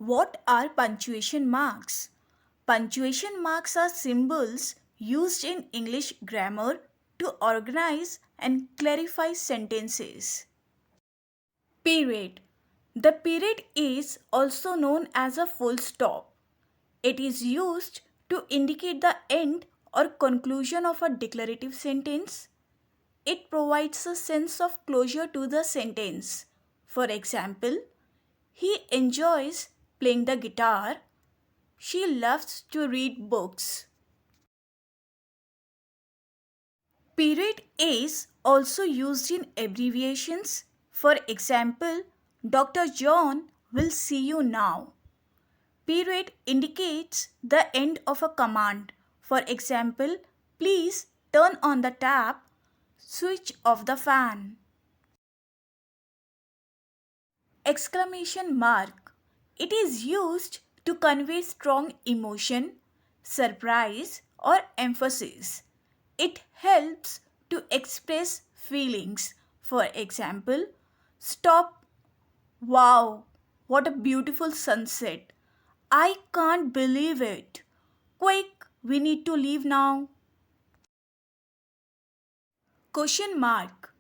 What are punctuation marks? Punctuation marks are symbols used in English grammar to organize and clarify sentences. Period. The period is also known as a full stop. It is used to indicate the end or conclusion of a declarative sentence. It provides a sense of closure to the sentence. For example, he enjoys playing the guitar. She loves to read books. Period is also used in abbreviations. For example, Dr. John will see you now. Period indicates the end of a command. For example, please turn on the tap, switch off the fan. Exclamation mark. It is used to convey strong emotion, surprise, or emphasis. It helps to express feelings. For example, stop. Wow, what a beautiful sunset. I can't believe it. Quick, we need to leave now. Question mark.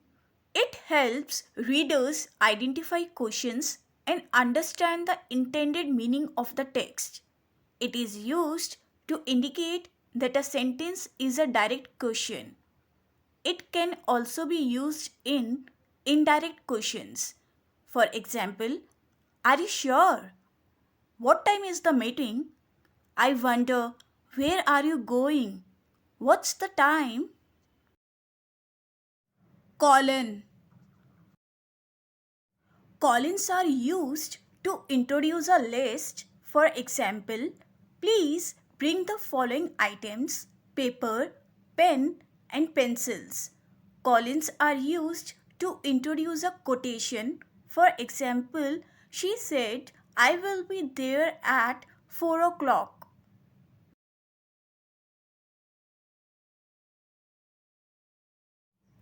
It helps readers identify questions and understand the intended meaning of the text. It is used to indicate that a sentence is a direct question. It can also be used in indirect questions. For example, are you sure? What time is the meeting? I wonder, where are you going? What's the time? Colon. Colons are used to introduce a list. For example, please bring the following items: paper, pen, and pencils. Colons are used to introduce a quotation. For example, she said, I will be there at 4 o'clock.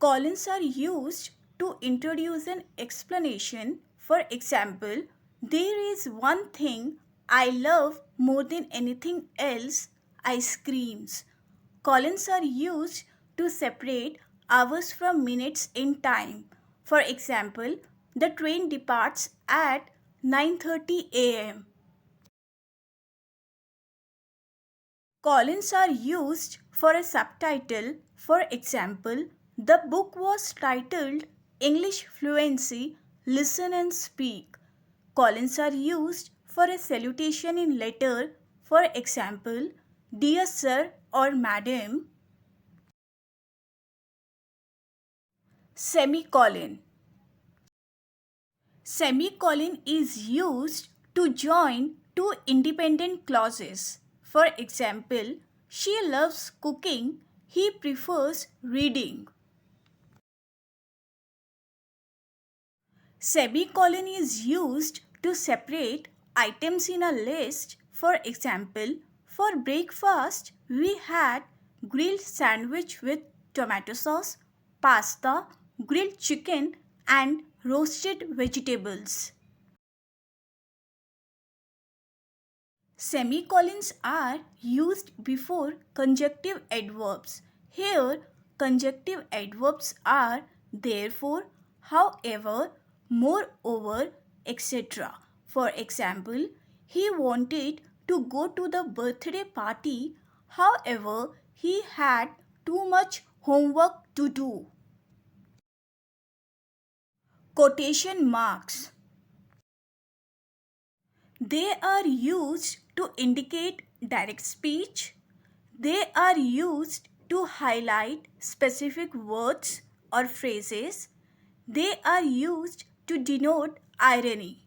Colons are used to introduce an explanation. For example, there is one thing I love more than anything else: ice creams. Colons are used to separate hours from minutes in time. For example, the train departs at 9:30 a.m. Colons are used for a subtitle. For example, the book was titled English Fluency, Listen and Speak. Colons are used for a salutation in letter. For example, Dear Sir or Madam. Semicolon. Semicolon is used to join two independent clauses. For example, she loves cooking, he prefers reading. Semicolon is used to separate items in a list. For example, for breakfast we had grilled sandwich with tomato sauce, pasta, grilled chicken, and roasted vegetables. Semicolons are used before conjunctive adverbs. Here, conjunctive adverbs are therefore, however, moreover, etc. For example, he wanted to go to the birthday party, however, he had too much homework to do. Quotation marks. They are used to indicate direct speech. They are used to highlight specific words or phrases. They are used to denote irony.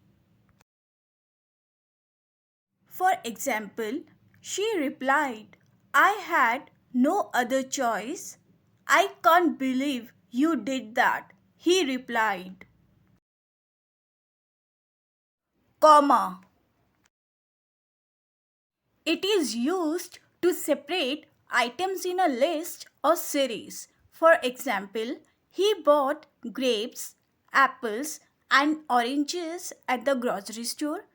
For example, she replied, I had no other choice. I can't believe you did that, he replied. Comma. It is used to separate items in a list or series. For example, he bought grapes, apples, and oranges at the grocery store.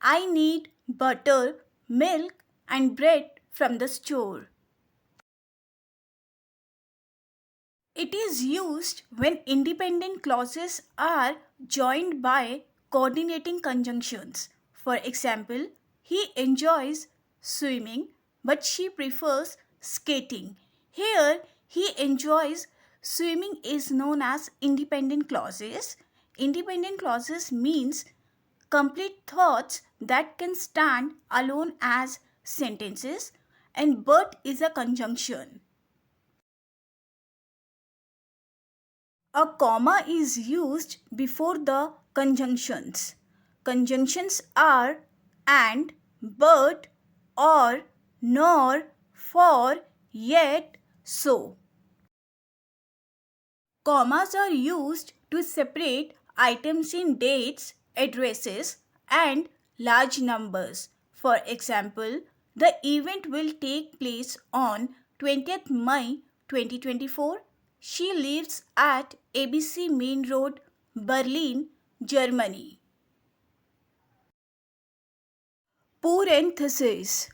I need butter, milk, and bread from the store. It is used when independent clauses are joined by coordinating conjunctions. For example, he enjoys swimming but she prefers skating. Here, he enjoys swimming is known as independent clauses. Independent clauses means complete thoughts that can stand alone as sentences, and but is a conjunction. A comma is used before the conjunctions. Conjunctions are and, but, or, nor, for, yet, so. Commas are used to separate items in dates, addresses, and large numbers. For example, the event will take place on 20th May 2024. She lives at ABC Main Road, Berlin, Germany. Parenthesis.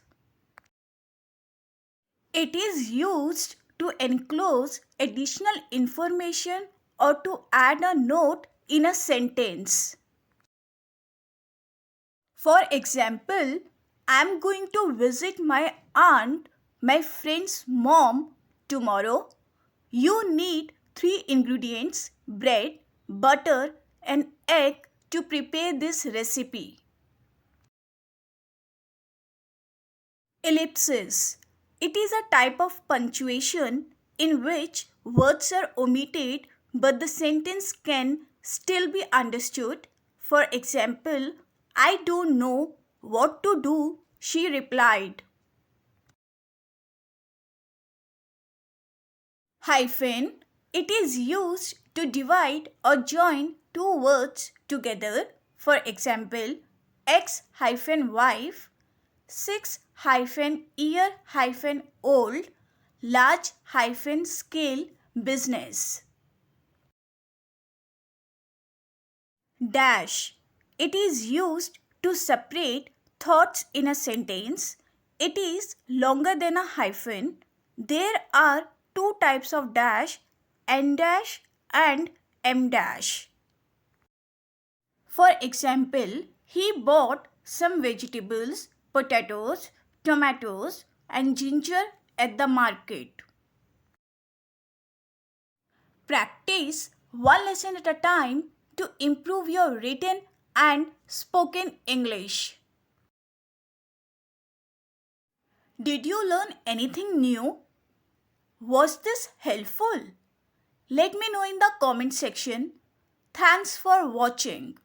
It is used to enclose additional information or to add a note in a sentence. For example, I am going to visit my aunt, my friend's mom, tomorrow. You need 3 ingredients: bread, butter, and egg to prepare this recipe. Ellipsis. It is a type of punctuation in which words are omitted but the sentence can still be understood. For example, I don't know what to do, she replied. Hyphen. It is used to divide or join two words together. For example, X-wife, 6-year-old, large-scale business. Dash. It is used to separate thoughts in a sentence. It is longer than a hyphen. There are two types of dash, N dash and M dash. For example, he bought some vegetables, potatoes, tomatoes, and ginger at the market. Practice one lesson at a time to improve your written and spoken English. Did you learn anything new? Was this helpful? Let me know in the comment section. Thanks for watching.